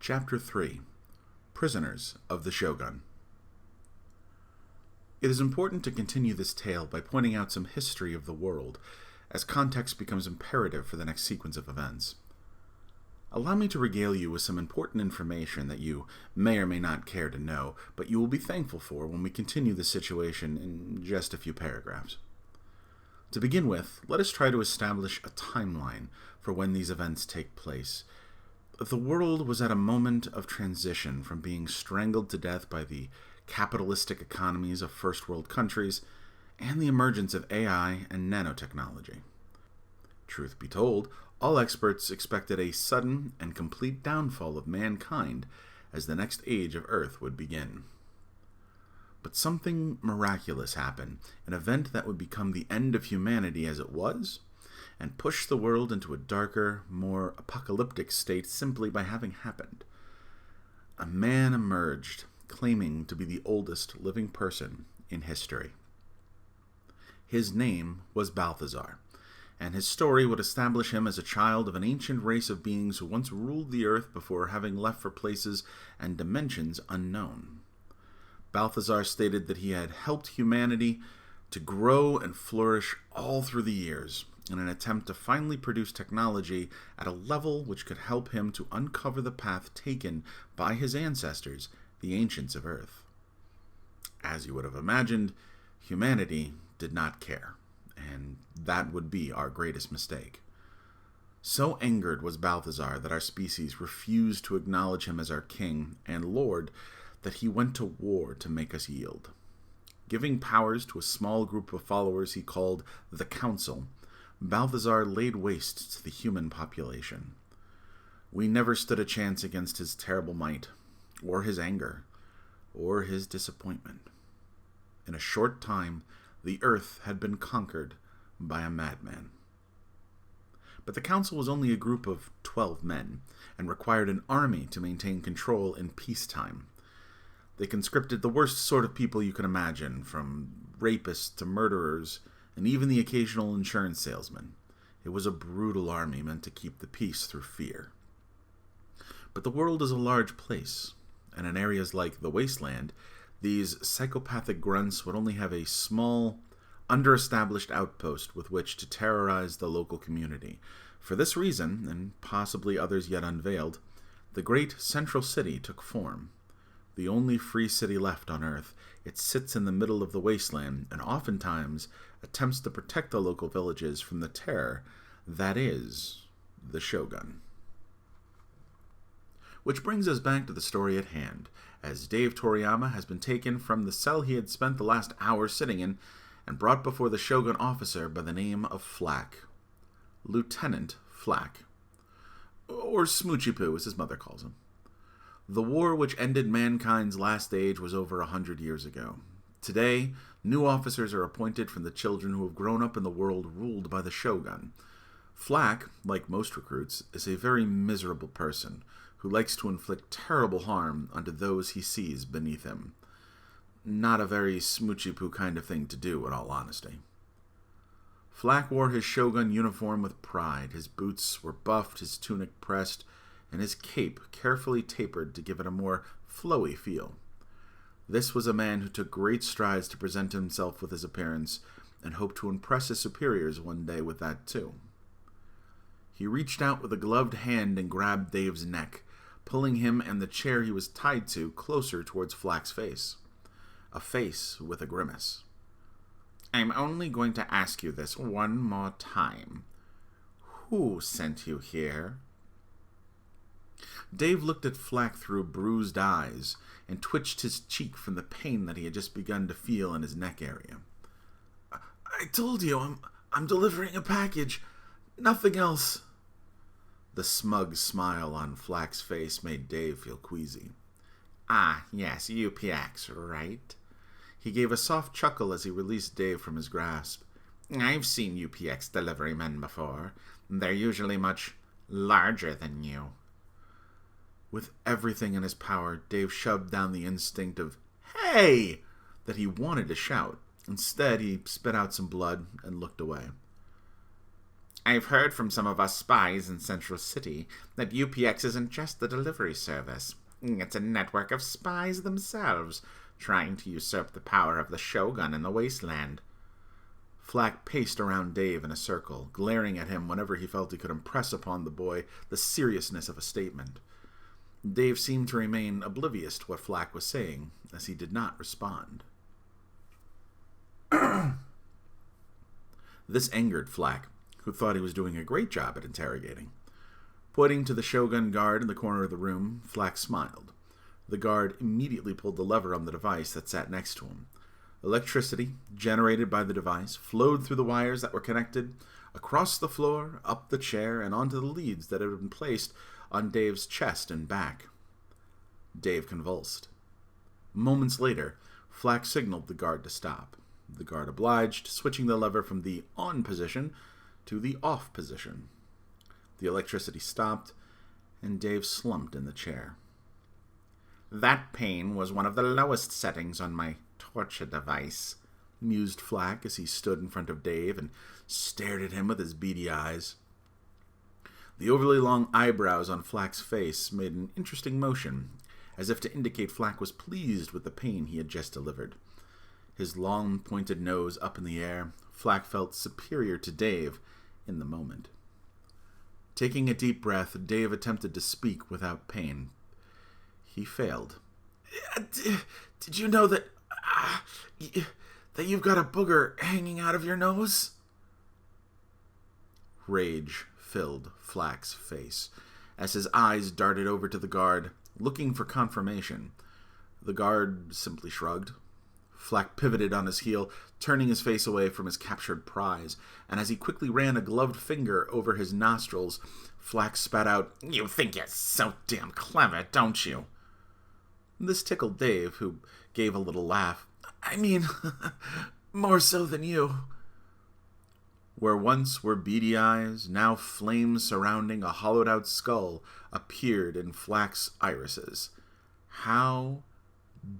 Chapter 3 Prisoners of the Shogun. It is important to continue this tale by pointing out some history of the world, as context becomes imperative for the next sequence of events. Allow me to regale you with some important information that you may or may not care to know, but you will be thankful for when we continue the situation in just a few paragraphs. To begin with, let us try to establish a timeline for when these events take place. The world was at a moment of transition from being strangled to death by the capitalistic economies of first world countries and the emergence of AI and nanotechnology. Truth be told, all experts expected a sudden and complete downfall of mankind as the next age of Earth would begin. But something miraculous happened, an event that would become the end of humanity as it was, and push the world into a darker, more apocalyptic state simply by having happened. A man emerged, claiming to be the oldest living person in history. His name was Balthazar, and his story would establish him as a child of an ancient race of beings who once ruled the earth before having left for places and dimensions unknown. Balthazar stated that he had helped humanity to grow and flourish all through the years, in an attempt to finally produce technology at a level which could help him to uncover the path taken by his ancestors, the ancients of Earth. As you would have imagined, humanity did not care, and that would be our greatest mistake. So angered was Balthazar that our species refused to acknowledge him as our king and lord that he went to war to make us yield. Giving powers to a small group of followers he called the Council, Balthazar laid waste to the human population. We never stood a chance against his terrible might, or his anger, or his disappointment. In a short time, the earth had been conquered by a madman. But the council was only a group of 12 men, and required an army to maintain control in peacetime. They conscripted the worst sort of people you can imagine, from rapists to murderers, and even the occasional insurance salesman. It was a brutal army meant to keep the peace through fear. But the world is a large place, and in areas like the Wasteland, these psychopathic grunts would only have a small, under-established outpost with which to terrorize the local community. For this reason, and possibly others yet unveiled, the great central city took form. The only free city left on Earth, it sits in the middle of the wasteland and oftentimes attempts to protect the local villages from the terror that is the Shogun. Which brings us back to the story at hand, as Dave Toriyama has been taken from the cell he had spent the last hour sitting in and brought before the Shogun Officer by the name of Flack. Lieutenant Flack. Or Smoochy Poo, as his mother calls him. The war which ended mankind's last age was over 100 years ago. Today, new officers are appointed from the children who have grown up in the world ruled by the Shogun. Flack, like most recruits, is a very miserable person who likes to inflict terrible harm onto those he sees beneath him. Not a very Smoochy Poo kind of thing to do, in all honesty. Flack wore his Shogun uniform with pride. His boots were buffed, his tunic pressed, and his cape carefully tapered to give it a more flowy feel. This was a man who took great strides to present himself with his appearance, and hoped to impress his superiors one day with that too. He reached out with a gloved hand and grabbed Dave's neck, pulling him and the chair he was tied to closer towards Flack's face. A face with a grimace. "I'm only going to ask you this one more time. Who sent you here?" Dave looked at Flack through bruised eyes and twitched his cheek from the pain that he had just begun to feel in his neck area. "I told you, I'm delivering a package. Nothing else." The smug smile on Flack's face made Dave feel queasy. "Ah, yes, UPX, right?" He gave a soft chuckle as he released Dave from his grasp. "I've seen UPX delivery men before. They're usually much larger than you." With everything in his power, Dave shoved down the instinct of "Hey!" that he wanted to shout. Instead, he spit out some blood and looked away. I've heard from some of us spies in Central City that UPX isn't just the delivery service. It's a network of spies themselves, trying to usurp the power of the Shogun in the Wasteland. Flack paced around Dave in a circle, glaring at him whenever he felt he could impress upon the boy the seriousness of a statement. Dave seemed to remain oblivious to what Flack was saying, as he did not respond. This angered Flack, who thought he was doing a great job at interrogating. Pointing to the Shogun guard in the corner of the room, Flack smiled. The guard immediately pulled the lever on the device that sat next to him. Electricity, generated by the device, flowed through the wires that were connected, across the floor, up the chair, and onto the leads that had been placed on Dave's chest and back. Dave convulsed. Moments later, Flack signaled the guard to stop. The guard obliged, switching the lever from the on position to the off position. The electricity stopped, and Dave slumped in the chair. That pain was one of the lowest settings on my torture device, mused Flack as he stood in front of Dave and stared at him with his beady eyes. The overly long eyebrows on Flack's face made an interesting motion, as if to indicate Flack was pleased with the pain he had just delivered. His long, pointed nose up in the air, Flack felt superior to Dave in the moment. Taking a deep breath, Dave attempted to speak without pain. He failed. Did you know that you've got a booger hanging out of your nose? Rage filled Flack's face as his eyes darted over to the guard, looking for confirmation. The guard simply shrugged. Flack pivoted on his heel, turning his face away from his captured prize, and as he quickly ran a gloved finger over his nostrils, Flack spat out, "You think you're so damn clever, don't you?" This tickled Dave, who gave a little laugh. I mean, more so than you. Where once were beady eyes, now flames surrounding a hollowed-out skull appeared in Flack's irises. How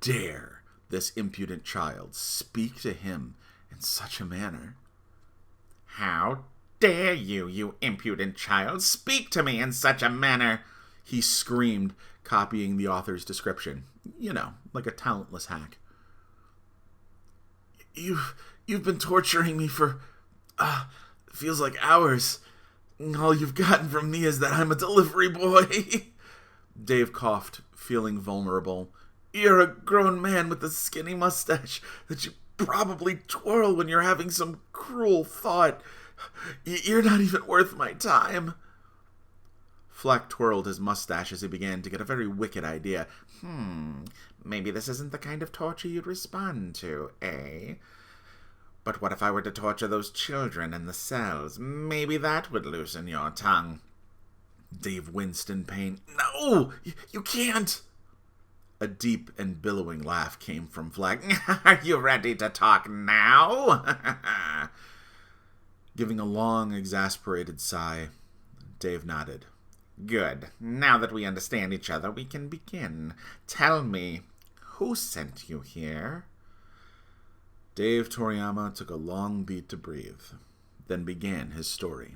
dare this impudent child speak to him in such a manner? How dare you, you impudent child, speak to me in such a manner? He screamed, copying the author's description. You know, like a talentless hack. You've been torturing me for, feels like hours. All you've gotten from me is that I'm a delivery boy. Dave coughed, feeling vulnerable. You're a grown man with a skinny mustache that you probably twirl when you're having some cruel thought. You're not even worth my time. Flack twirled his mustache as he began to get a very wicked idea. Maybe this isn't the kind of torture you'd respond to, eh? But what if I were to torture those children in the cells? Maybe that would loosen your tongue. Dave winced in pain. No, you can't. A deep and billowing laugh came from Flack. Are you ready to talk now? Giving a long, exasperated sigh, Dave nodded. Good. Now that we understand each other, we can begin. Tell me, who sent you here? Dave Toriyama took a long beat to breathe, then began his story.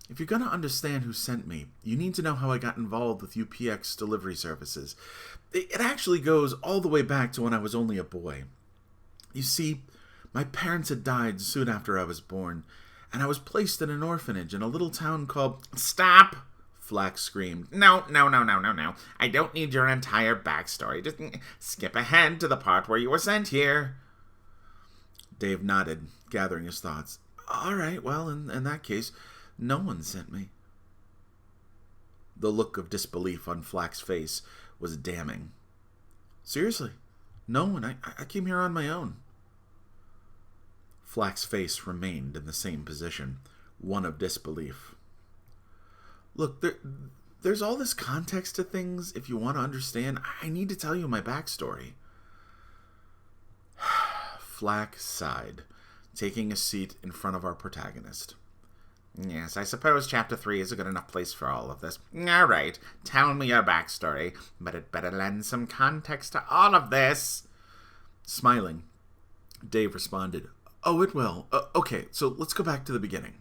If you're going to understand who sent me, you need to know how I got involved with UPX delivery services. It actually goes all the way back to when I was only a boy. You see, my parents had died soon after I was born, and I was placed in an orphanage in a little town called... Stop! Flack screamed. No. I don't need your entire backstory. Just skip ahead to the part where you were sent here. Dave nodded, gathering his thoughts. All right, well, in that case, no one sent me. The look of disbelief on Flack's face was damning. Seriously, no one. I came here on my own. Flack's face remained in the same position, one of disbelief. Look, there's all this context to things. If you want to understand, I need to tell you my backstory. Flack sighed, taking a seat in front of our protagonist. Yes, I suppose Chapter 3 is a good enough place for all of this. All right, tell me your backstory, but it better lend some context to all of this. Smiling, Dave responded, Oh, it will. Okay, so let's go back to the beginning.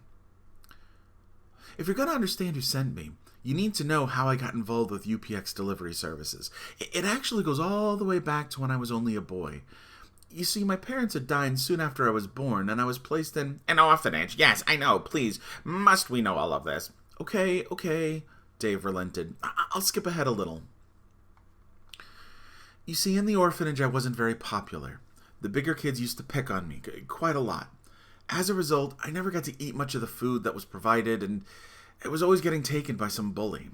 If you're going to understand who sent me, you need to know how I got involved with UPX delivery services. It actually goes all the way back to when I was only a boy. You see, my parents had died soon after I was born, and I was placed in an orphanage. Yes, I know. Please, must we know all of this? Okay, Dave relented. I'll skip ahead a little. You see, in the orphanage, I wasn't very popular. The bigger kids used to pick on me, quite a lot. As a result, I never got to eat much of the food that was provided, and it was always getting taken by some bully.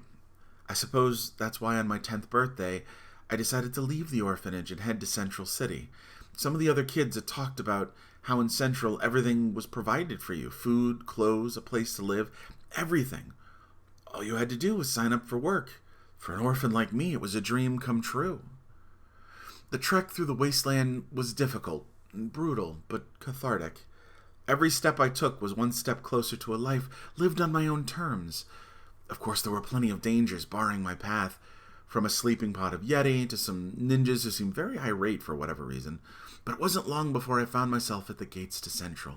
I suppose that's why on my 10th birthday, I decided to leave the orphanage and head to Central City. Some of the other kids had talked about how in Central everything was provided for you. Food, clothes, a place to live, everything. All you had to do was sign up for work. For an orphan like me, it was a dream come true. The trek through the wasteland was difficult and brutal, but cathartic. Every step I took was one step closer to a life lived on my own terms. Of course, there were plenty of dangers barring my path, from a sleeping pot of Yeti to some ninjas who seemed very irate for whatever reason, but it wasn't long before I found myself at the gates to Central.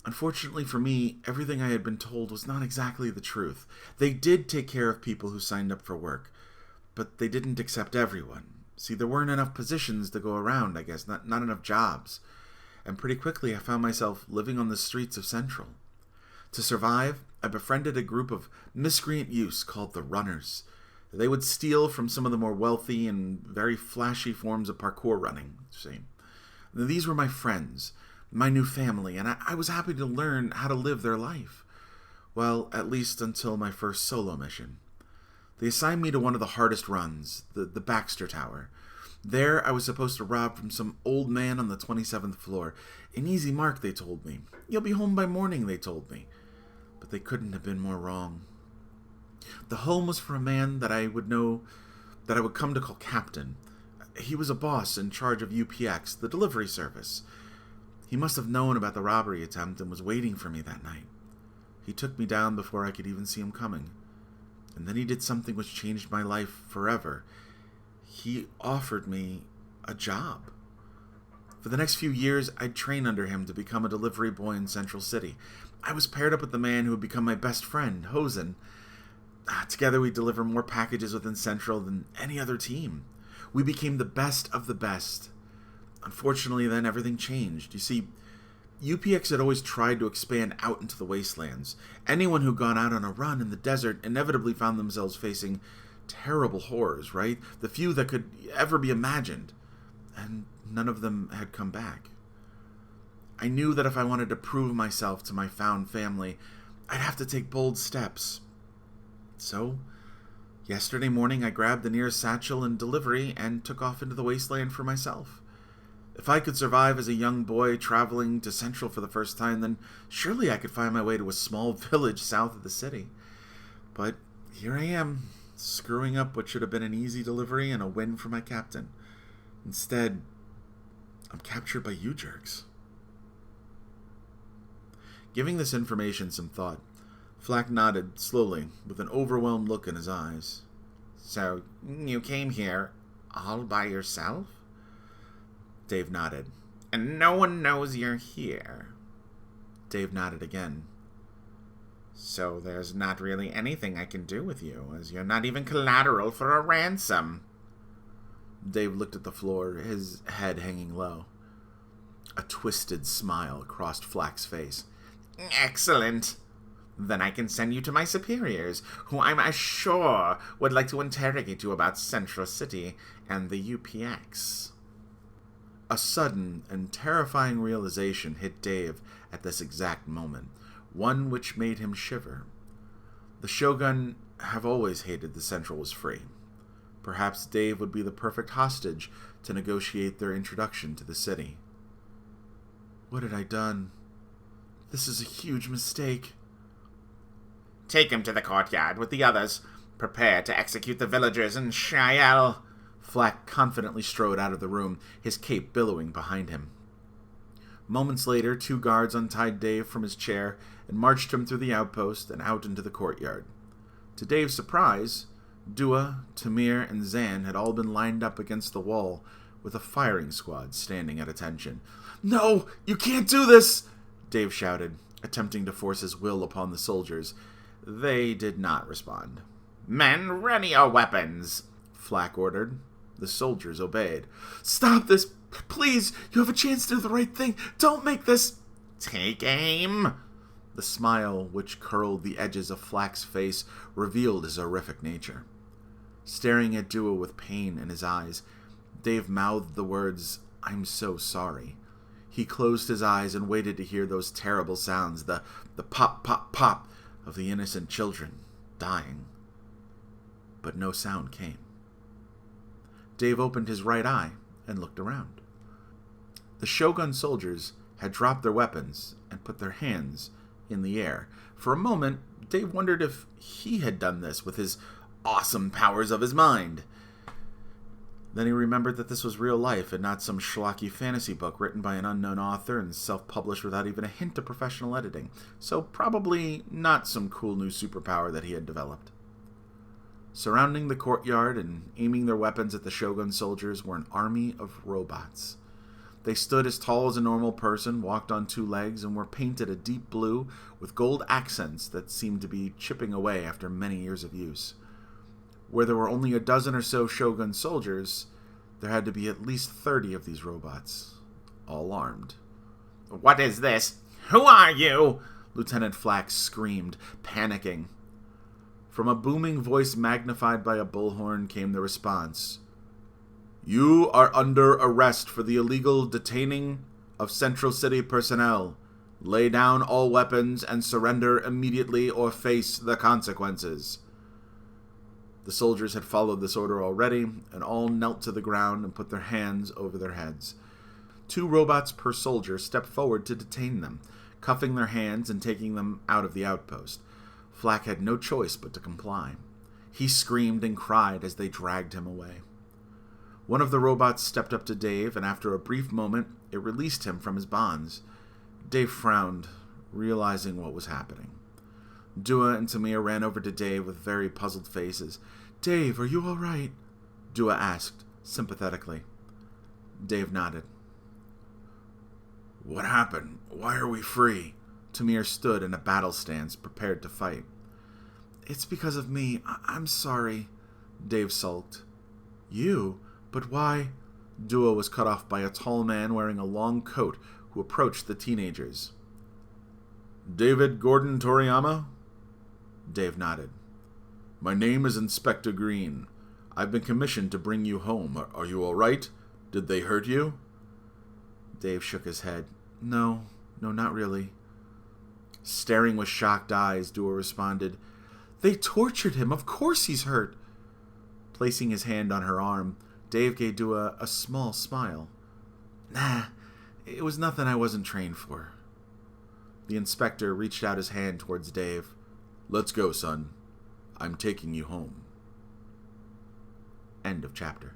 Unfortunately for me, everything I had been told was not exactly the truth. They did take care of people who signed up for work, but they didn't accept everyone. See, there weren't enough positions to go around, I guess, not enough jobs. And pretty quickly I found myself living on the streets of Central. To survive, I befriended a group of miscreant youths called the Runners. They would steal from some of the more wealthy and very flashy forms of parkour running. See, these were my friends, my new family, and I was happy to learn how to live their life. Well, at least until my first solo mission. They assigned me to one of the hardest runs, the Baxter Tower. There, I was supposed to rob from some old man on the 27th floor. An easy mark, they told me. You'll be home by morning, they told me. But they couldn't have been more wrong. The home was for a man that I would come to call Captain. He was a boss in charge of UPX, the delivery service. He must have known about the robbery attempt and was waiting for me that night. He took me down before I could even see him coming. And then he did something which changed my life forever. He offered me a job. For the next few years, I'd train under him to become a delivery boy in Central City. I was paired up with the man who would become my best friend, Hosen. Together we'd deliver more packages within Central than any other team. We became the best of the best. Unfortunately, then everything changed. You see, UPX had always tried to expand out into the wastelands. Anyone who'd gone out on a run in the desert inevitably found themselves facing terrible horrors, right? The few that could ever be imagined. And none of them had come back. I knew that if I wanted to prove myself to my found family, I'd have to take bold steps. So, yesterday morning I grabbed the nearest satchel and delivery and took off into the wasteland for myself. If I could survive as a young boy traveling to Central for the first time, then surely I could find my way to a small village south of the city. But here I am, screwing up what should have been an easy delivery and a win for my captain. Instead, I'm captured by you jerks. Giving this information some thought, Flack nodded slowly, with an overwhelmed look in his eyes. So, you came here all by yourself? Dave nodded. And no one knows you're here? Dave nodded again. So there's not really anything I can do with you, as you're not even collateral for a ransom. Dave looked at the floor, his head hanging low. A twisted smile crossed Flack's face. Excellent. Then I can send you to my superiors, who I'm sure would like to interrogate you about Central City and the UPX. A sudden and terrifying realization hit Dave at this exact moment, one which made him shiver. The Shogun have always hated the Central was free. Perhaps Dave would be the perfect hostage to negotiate their introduction to the city. What had I done? This is a huge mistake. Take him to the courtyard with the others. Prepare to execute the villagers in Shi'ell. Flack confidently strode out of the room, his cape billowing behind him. Moments later, 2 guards untied Dave from his chair and marched him through the outpost and out into the courtyard. To Dave's surprise, Dua, Tamir, and Zan had all been lined up against the wall, with a firing squad standing at attention. "No! You can't do this!" Dave shouted. attempting to force his will upon the soldiers. They did not respond. "Men, ready your weapons," Flack ordered. The soldiers obeyed. "Stop this! Please! You have a chance to do the right thing! Don't make this—" "Take aim!" The smile which curled the edges of Flack's face revealed his horrific nature. Staring at Dua with pain in his eyes, Dave mouthed the words, "I'm so sorry." He closed his eyes and waited to hear those terrible sounds, the pop, pop, pop of the innocent children dying. But no sound came. Dave opened his right eye and looked around. The Shogun soldiers had dropped their weapons and put their hands in the air. For a moment, Dave wondered if he had done this with his awesome powers of his mind. Then he remembered that this was real life and not some schlocky fantasy book written by an unknown author and self-published without even a hint of professional editing. So probably not some cool new superpower that he had developed. Surrounding the courtyard and aiming their weapons at the Shogun soldiers were an army of robots. They stood as tall as a normal person, walked on two legs, and were painted a deep blue with gold accents that seemed to be chipping away after many years of use. Where there were only a dozen or so Shogun soldiers, there had to be at least 30 of these robots, all armed. "What is this? Who are you?" Lieutenant Flax screamed, panicking. From a booming voice magnified by a bullhorn came the response. "You are under arrest for the illegal detaining of Central City personnel. Lay down all weapons and surrender immediately or face the consequences." The soldiers had followed this order already, and all knelt to the ground and put their hands over their heads. 2 robots per soldier stepped forward to detain them, cuffing their hands and taking them out of the outpost. Flack had no choice but to comply. He screamed and cried as they dragged him away. One of the robots stepped up to Dave, and after a brief moment, it released him from his bonds. Dave frowned, realizing what was happening. Dua and Tamir ran over to Dave with very puzzled faces. "Dave, are you all right?" Dua asked, sympathetically. Dave nodded. "What happened? Why are we free?" Tamir stood in a battle stance, prepared to fight. "It's because of me. I'm sorry," Dave sulked. "You? But why?" Dua was cut off by a tall man wearing a long coat who approached the teenagers. "David Gordon Toriyama?" Dave nodded. "My name is Inspector Green. I've been commissioned to bring you home. Are you all right? Did they hurt you?" Dave shook his head. No, not really." Staring with shocked eyes, Dua responded, "They tortured him. Of course he's hurt." Placing his hand on her arm, Dave gave Dua a small smile. "Nah, it was nothing I wasn't trained for." The inspector reached out his hand towards Dave. "Let's go, son. I'm taking you home." End of chapter.